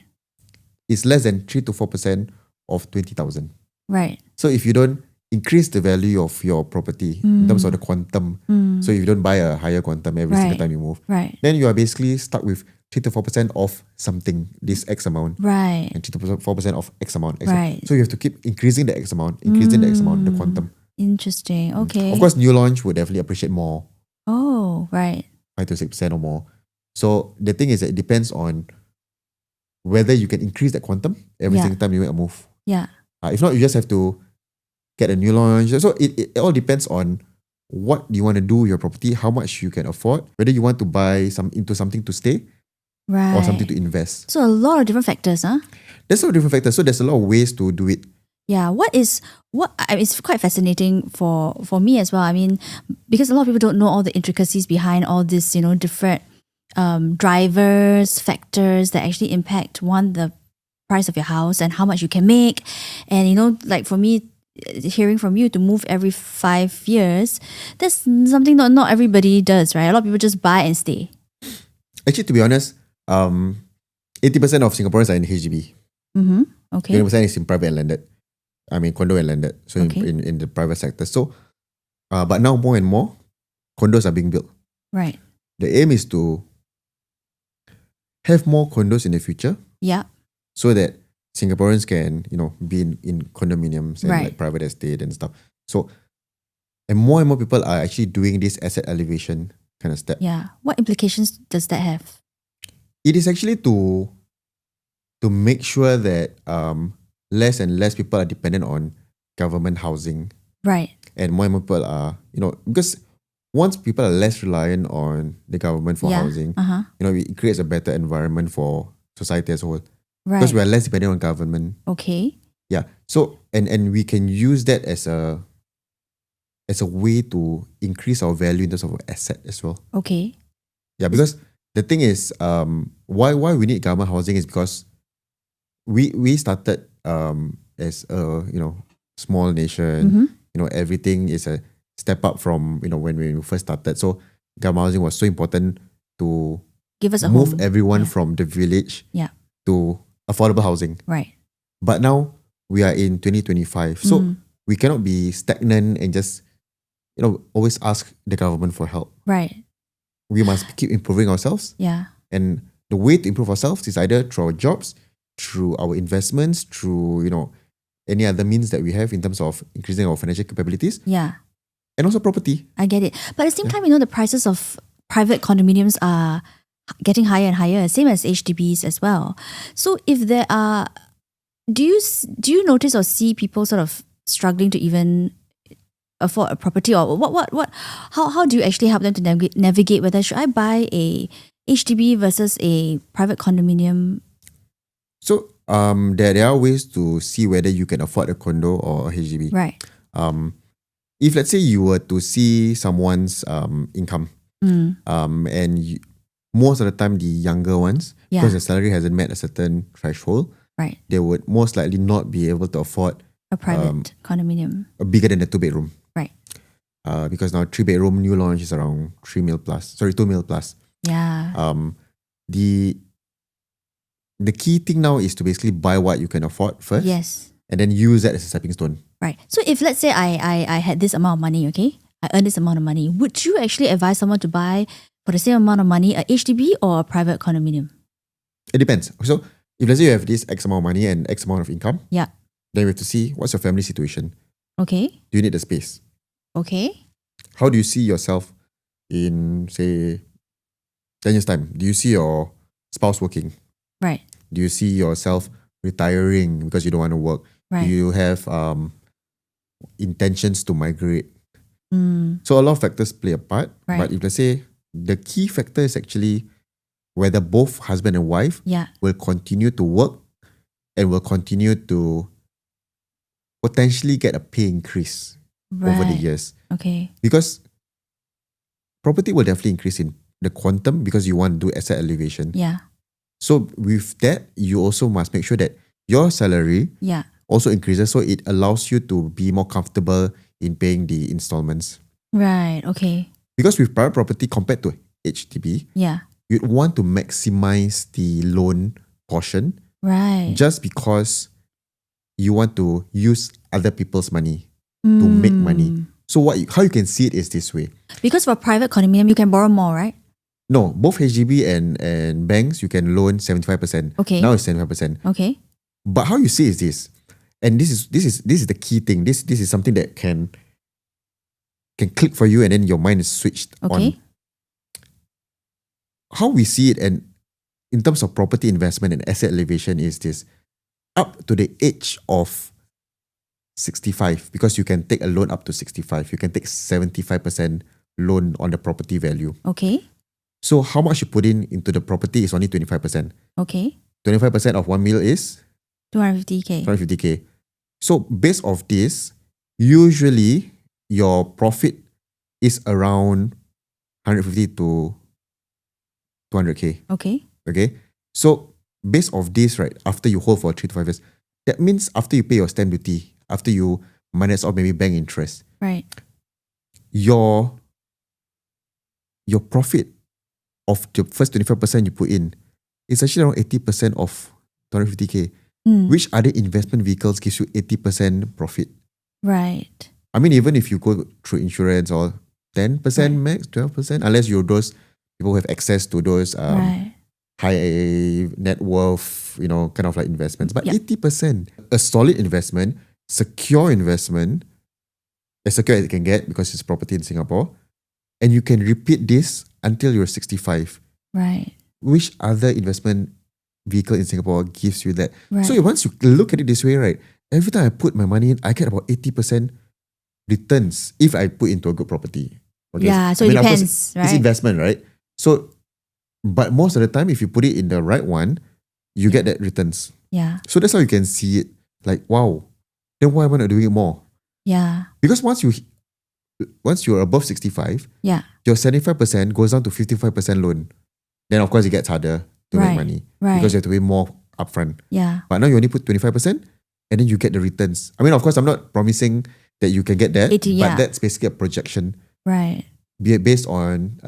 is less than 3 to 4% of 20,000. Right. So if you don't increase the value of your property in terms of the quantum, so if you don't buy a higher quantum every single Right. time you move, Right. then you are basically stuck with 3 to 4% of something, this X amount, Right. and 3 to 4% of X amount. Right. So you have to keep increasing the X amount, the quantum. Interesting. Okay. Of course, new launch would definitely appreciate more, Oh, right. 5 to 6% or more. So the thing is that it depends on whether you can increase that quantum every Yeah. single time you make a move. Yeah. If not, you just have to get a new launch. So it all depends on what you want to do with your property, how much you can afford, whether you want to buy into something to stay Right. or something to invest. So a lot of different factors, huh? There's a lot of different factors. So there's a lot of ways to do it. Yeah, it's quite fascinating for me as well. I mean, because a lot of people don't know all the intricacies behind all this, different drivers, factors that actually impact the price of your house and how much you can make. And like for me, hearing from you to move every 5 years, that's something not everybody does, right? A lot of people just buy and stay. Actually, to be honest, 80% of Singaporeans are in HDB. Mm-hmm. Okay. 20% is in private and landed. I mean, condo and landed. So Okay. in the private sector. So, but now more and more condos are being built. Right. The aim is to have more condos in the future Yeah. so that Singaporeans can, be in condominiums and Right. like private estate and stuff. So, and more people are actually doing this asset elevation kind of step. Yeah. What implications does that have? It is actually to make sure that less and less people are dependent on government housing, Right. and more people are, because once people are less reliant on the government for housing, Uh-huh. it creates a better environment for society as a whole. Right. Because we are less dependent on government. Okay. Yeah. So and we can use that as a way to increase our value in terms of our asset as well. Okay. Yeah, because the thing is, why we need government housing is because we started as a small nation. Mm-hmm. Everything is a step up from when we first started. So government housing was so important to Give us a move home. everyone from the village to affordable housing. Right. But now we are in 2025, so we cannot be stagnant and just always ask the government for help. Right. We must keep improving ourselves. Yeah. And the way to improve ourselves is either through our jobs, through our investments, through any other means that we have in terms of increasing our financial capabilities. Yeah. And also property. I get it. But at the same time, the prices of private condominiums are getting higher and higher, same as HDBs as well. So if there are, do you notice or see people sort of struggling to even afford a property, or how do you actually help them to navigate whether should I buy a HDB versus a private condominium? So there are ways to see whether you can afford a condo or a HDB. Right. If let's say you were to see someone's income, and most of the time the younger ones, because the salary hasn't met a certain threshold, right, they would most likely not be able to afford a private condominium, bigger than a 2-bedroom. Right. Because now 3-bedroom new launch is around 2 mil plus. Yeah. The key thing now is to basically buy what you can afford first. Yes. And then use that as a stepping stone. Right. So if let's say I had this amount of money, okay, I earned this amount of money, would you actually advise someone to buy for the same amount of money a HDB or a private condominium? It depends. So if let's say you have this X amount of money and X amount of income, yeah, then we have to see what's your family situation. Okay. Do you need the space? Okay. How do you see yourself in, say, 10 years' time? Do you see your spouse working? Right. Do you see yourself retiring because you don't want to work? Right. Do you have intentions to migrate? Mm. So a lot of factors play a part. Right. But if let's say the key factor is actually whether both husband and wife will continue to work and will continue to potentially get a pay increase over the years. Okay. Because property will definitely increase in the quantum because you want to do asset elevation. Yeah. So with that, you also must make sure that your salary also increases, so it allows you to be more comfortable in paying the installments. Right. Okay. Because with private property compared to HDB, you'd want to maximize the loan portion. Right. Just because you want to use other people's money to make money. So how you can see it is this way. Because for private condominium, you can borrow more, right? No, both HDB and banks, you can loan 75%. Okay. Now it's 75%. Okay. But how you see is this, and this is the key thing. This is something that can click for you, and then your mind is switched on. How we see it, and in terms of property investment and asset elevation, is this: up to the age of 65, because you can take a loan up to 65. You can take 75% loan on the property value. Okay. So how much you put into the property is only 25%. Okay. 25% of 1 mil is 250K. 250K. So based off this, usually your profit is around 150 to 200K. Okay. Okay. So based off this, right, after you hold for 3 to 5 years, that means after you pay your stamp duty, after you minus off maybe bank interest, right, your profit of the first 25% you put in is actually around 80% of 250K. Which other investment vehicles gives you 80% profit? Right. I mean, even if you go through insurance or 10% max, 12%, unless you're those people who have access to those high net worth, kind of like investments. But 80%, a solid investment, secure investment, as secure as it can get because it's property in Singapore. And you can repeat this until you're 65. Right. Which other investment vehicle in Singapore gives you that? Right. So once you look at it this way, right, every time I put my money in, I get about 80% returns if I put into a good property. Okay? Yeah, so I it mean, of course, depends, right? It's investment, right? So, but most of the time, if you put it in the right one, you get that returns. Yeah. So that's how you can see it. Like, wow, then why am I not doing it more? Yeah. Because once you're above 65, Yeah. your 75% goes down to 55% loan. Then of course it gets harder to make money. Right. Because you have to pay more upfront. Yeah. But now you only put 25% and then you get the returns. I mean, of course, I'm not promising that you can get that, 80, but that's basically a projection. Right. Be it based on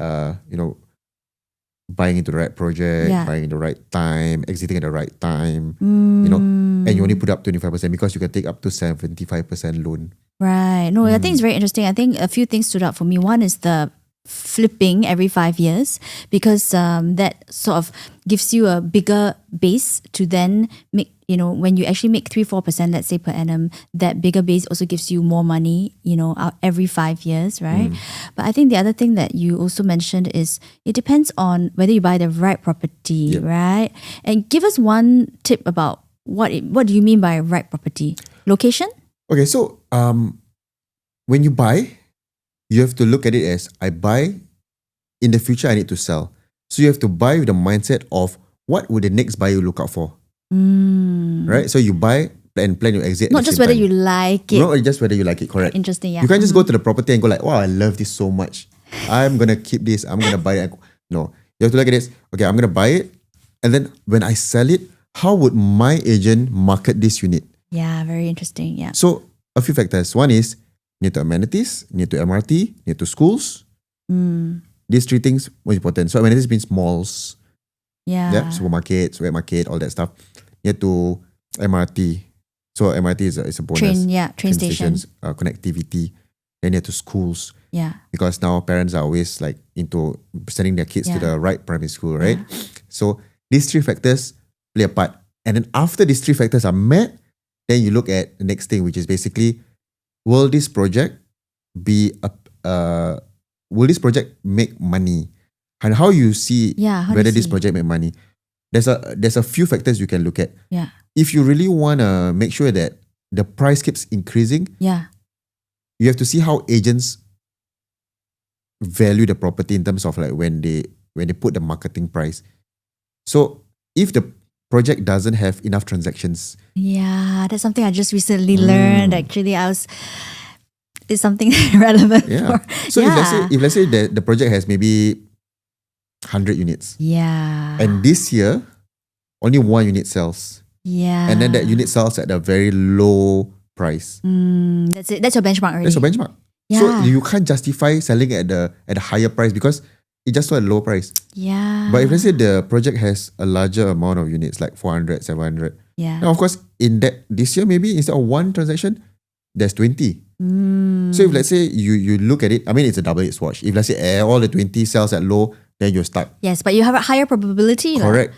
buying into the right project, buying in the right time, exiting at the right time, and you only put up 25% because you can take up to 75% loan. Right. No, I think it's very interesting. I think a few things stood out for me. One is the flipping every 5 years, because that sort of gives you a bigger base to then make, when you actually make 3-4%, let's say per annum, that bigger base also gives you more money, out every 5 years, right? But I think the other thing that you also mentioned is it depends on whether you buy the right property, right? And give us one tip about what do you mean by right property? Location? Okay, so when you buy, you have to look at it as I buy, in the future I need to sell. So you have to buy with the mindset of what would the next buyer look out for. Right? So you buy and plan your exit. Not just whether you like it. Not just whether you like it, correct. Interesting, yeah. You can't just go to the property and go like, wow, I love this so much. I'm going to keep this. I'm going to buy it. No. You have to look at this. Okay, I'm going to buy it. And then when I sell it, how would my agent market this unit? Yeah, very interesting. Yeah. So a few factors. One is near to amenities, near to MRT, near to schools. These three things most important. So amenities means malls, supermarkets, wet market, all that stuff. Near to MRT. So MRT is a bonus. Train stations, connectivity. Then near to schools. Yeah. Because now parents are always like into sending their kids to the right primary school, right? So these three factors play a part. And then after these three factors are met, then you look at the next thing, which is basically, will this project will this project make money? And how you see whether this project make money? There's a few factors you can look at. Yeah. If you really want to make sure that the price keeps increasing, you have to see how agents value the property in terms of like when they put the marketing price. So if the project doesn't have enough transactions. Yeah, that's something I just recently learned. Actually, it's something relevant. Yeah. So if let's say the project has maybe 100 units. Yeah. And this year, only one unit sells. Yeah. And then that unit sells at a very low price. That's it. That's your benchmark already. That's your benchmark. Yeah. So you can't justify selling at a higher price because it just sold at a low price. Yeah. But if let's say the project has a larger amount of units, like 400, 700. Yeah. Now, of course, this year, maybe instead of one transaction, there's 20. So if let's say you look at it, I mean, it's a double-edged sword. If let's say all the 20 sells at low, then you're stuck. Yes, but you have a higher probability. Correct.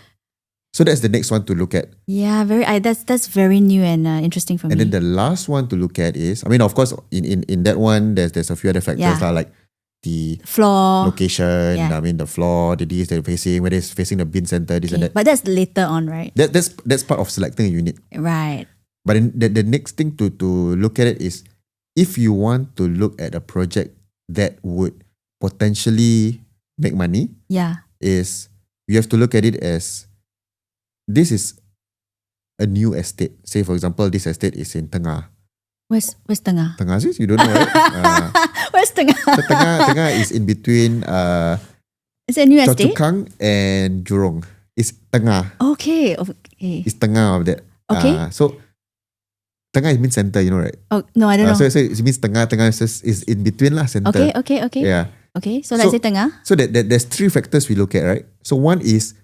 So that's the next one to look at. Yeah, that's very new and interesting for me. And then the last one to look at is, I mean, of course, in that one, there's a few other factors like the floor, location, I mean, the floor, the Ds they're facing, whether it's facing the bin center, this and that. But that's later on, right? That's part of selecting a unit. Right. But then the next thing to look at it is, if you want to look at a project that would potentially make money, is you have to look at it as, this is a new estate. Say for example, this estate is in Tengah. Where's Tengah? Tengah sis? You don't know, right? Where's Tengah? So Tengah is in between is it a new estate? Choa Chu Kang and Jurong. It's Tengah. Okay. It's Tengah of that. Okay. So Tengah means center, you know, right? Oh no, I don't know. So it means Tengah is in between lah, center. Okay. Yeah. Okay, so let's say Tengah. So there's three factors we look at, right? So one is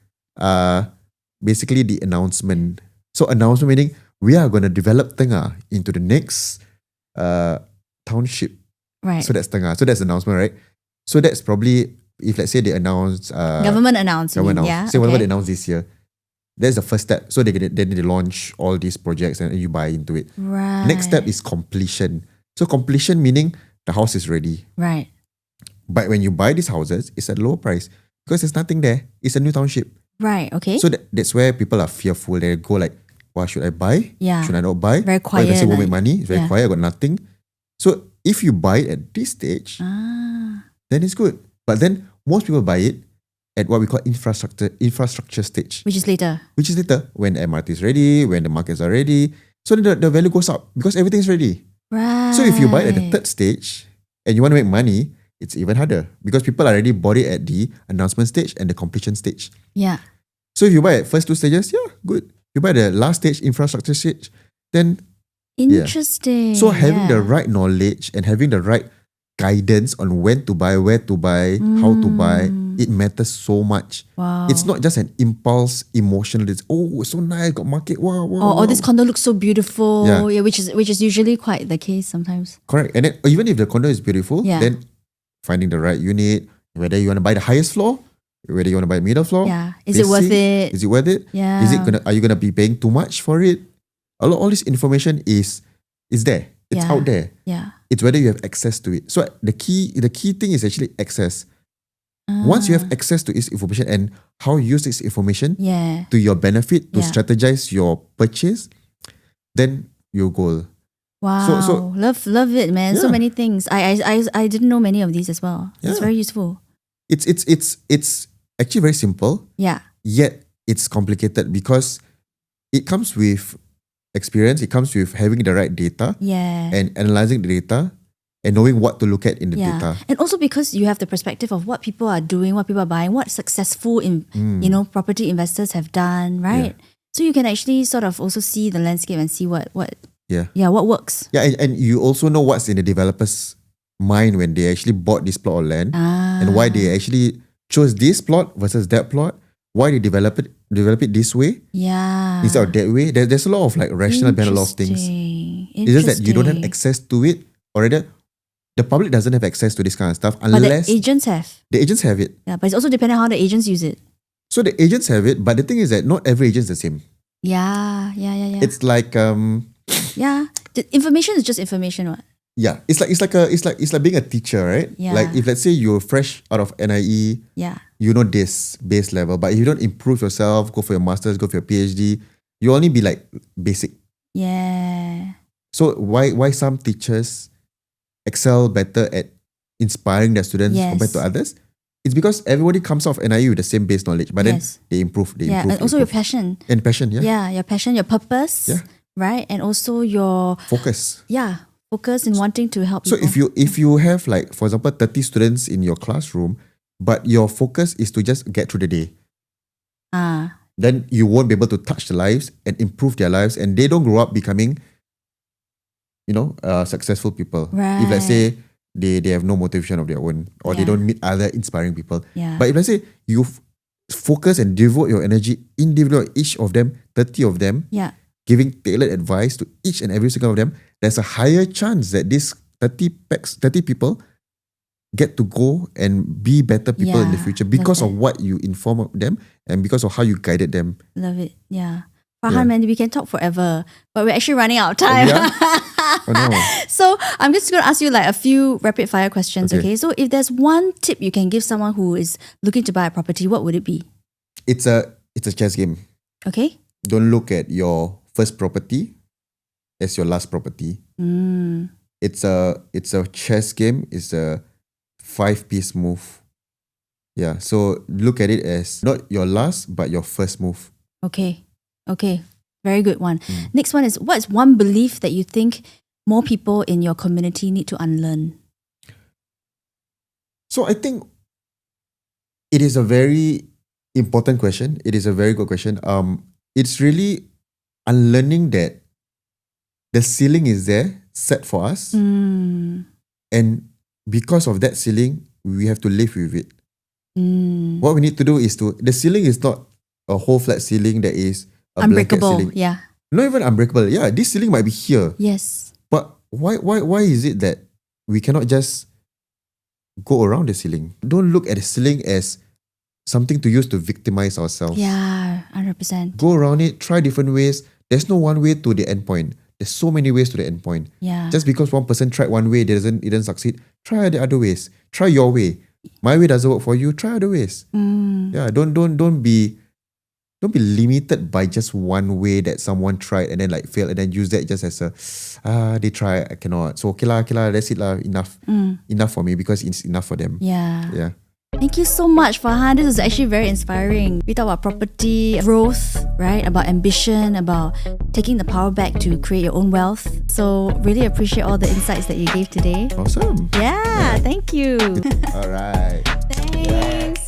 basically the announcement. So announcement meaning we are going to develop Tengah into the next township. Right. So that's Tengah. So that's announcement, right? So that's probably, if let's say they announce government announcement. Yeah. Say whatever they announced this year. That's the first step. So they launch all these projects and you buy into it. Right. Next step is completion. So completion meaning the house is ready. Right. But when you buy these houses, it's at lower price because there's nothing there. It's a new township. Right. Okay. So that's where people are fearful. They go like, "Well, should I buy? Yeah. Should I not buy? Very What if I quiet, say won't like- make money? It's very yeah. quiet. I got nothing." So if you buy it at this stage, then it's good. But then most people buy it at what we call infrastructure stage, Which is later. which is later when MRT is ready, when the markets are ready. So then the value goes up because everything's ready. Right. So if you buy it at the third stage and you want to make money, it's even harder because people already bought it at the announcement stage and the completion stage. Yeah. So if you buy at first two stages, yeah, good. You buy the last stage, infrastructure stage, then Interesting. so having the yeah. right knowledge and having the right guidance on when to buy, where to buy, how to buy, it matters so much. Wow. It's not just an impulse emotional. It's it's so nice, got market, wow, wow. Oh, wow. this condo looks so beautiful. Yeah. Yeah, which is usually quite the case sometimes. Correct. And then even if the condo is beautiful, Yeah. then finding the right unit, whether you want to buy the highest floor, whether you want to buy middle floor. Yeah. Is it worth it? Is it worth it? Yeah. Are you gonna be paying too much for it? All this information is there. It's Yeah. out there. Yeah. It's whether you have access to it. So the key thing is actually access. Once you have access to this information and how you use this information Yeah. to your benefit to Yeah. strategize your purchase, then your goal. Wow. so- love it, man. So Yeah. many things. I didn't know many of these as well. It's Yeah. very useful. It's actually very simple, Yeah. yet it's complicated because it comes with experience. It comes with having the right data Yeah. and analyzing the data and knowing what to look at in the yeah. data. And also because you have the perspective of what people are doing, what people are buying, what successful property investors have done, right? So you can actually sort of also see the landscape and see what what works. Yeah, and you also know what's in the developer's mind when they actually bought this plot of land and why they actually chose this plot versus that plot. Why they develop it this way Yeah. instead of that way. There's a lot of like rational behind a lot of things. It's just that you don't have access to it, or rather, the public doesn't have access to this kind of stuff But unless the agents have. the agents have it. Yeah, but it's also depending on how the agents use it. So the agents have it, but the thing is that not every agent is the same. Yeah. It's like Yeah. The information is just information, what? yeah, it's like being a teacher, right? Yeah. Like if let's say you're fresh out of NIE, Yeah. you know this base level, but if you don't improve yourself, go for your masters, go for your PhD, you only be like basic. Yeah. So why some teachers excel better at inspiring their students Yes. compared to others? It's because everybody comes off NIU with the same base knowledge, but Yes. then they improve. Yeah. And also your passion. and passion, yeah. Yeah. Your passion, your purpose. Yeah. Right. And also your Focus. focus in wanting to help So people. if you have like, for example, 30 students in your classroom, but your focus is to just get through the day, then you won't be able to touch the lives and improve their lives, and they don't grow up becoming, successful people. If let's say they have no motivation of their own, or they Yeah. don't meet other inspiring people. Yeah. But if let's say you focus and devote your energy individually, each of them, 30 of them, Yeah. giving tailored advice to each and every single of them, there's a higher chance that these 30 people get to go and be better people in the Yeah, future because love of what you inform them and because of how you guided them. Love it. Yeah. Yeah. Farhan, man, we can talk forever, but we're actually running out of time. yeah? Oh no. So I'm just going to ask you like a few rapid fire questions. Okay. Okay. So if there's one tip you can give someone who is looking to buy a property, what would it be? It's a chess game. Okay. Don't look at your first property as your last property. It's a chess game. It's a 5-piece move. Yeah. So look at it as not your last, but your first move. Okay. Very good one. Next one is, what's one belief that you think more people in your community need to unlearn? So I think it is a very important question. It is a very good question. It's really unlearning that the ceiling is there set for us, and because of that ceiling, we have to live with it. What we need to do is the ceiling is not a whole flat ceiling that is a blanket Unbreakable. ceiling. Yeah. Not even unbreakable. Yeah, this ceiling might be here, Yes. but why is it that we cannot just go around the ceiling? Don't look at the ceiling as something to use to victimize ourselves. Yeah. 100%. Go around it, try different ways. There's no one way to the end point. There's so many ways to the end point. Yeah. Just because one person tried one way, it didn't succeed, try the other ways. Try your way. My way doesn't work for you, try other ways. Yeah, don't be limited by just one way that someone tried and then like failed and then use that just as they try, I cannot. So okay lah, that's it lah, enough. Enough for me because it's enough for them. Yeah. Yeah. Thank you so much, Farhan. This is actually very inspiring. We talk about property, growth, right? About ambition, about taking the power back to create your own wealth. So really appreciate all the insights that you gave today. Awesome. Yeah. Thank you. All right. Thanks.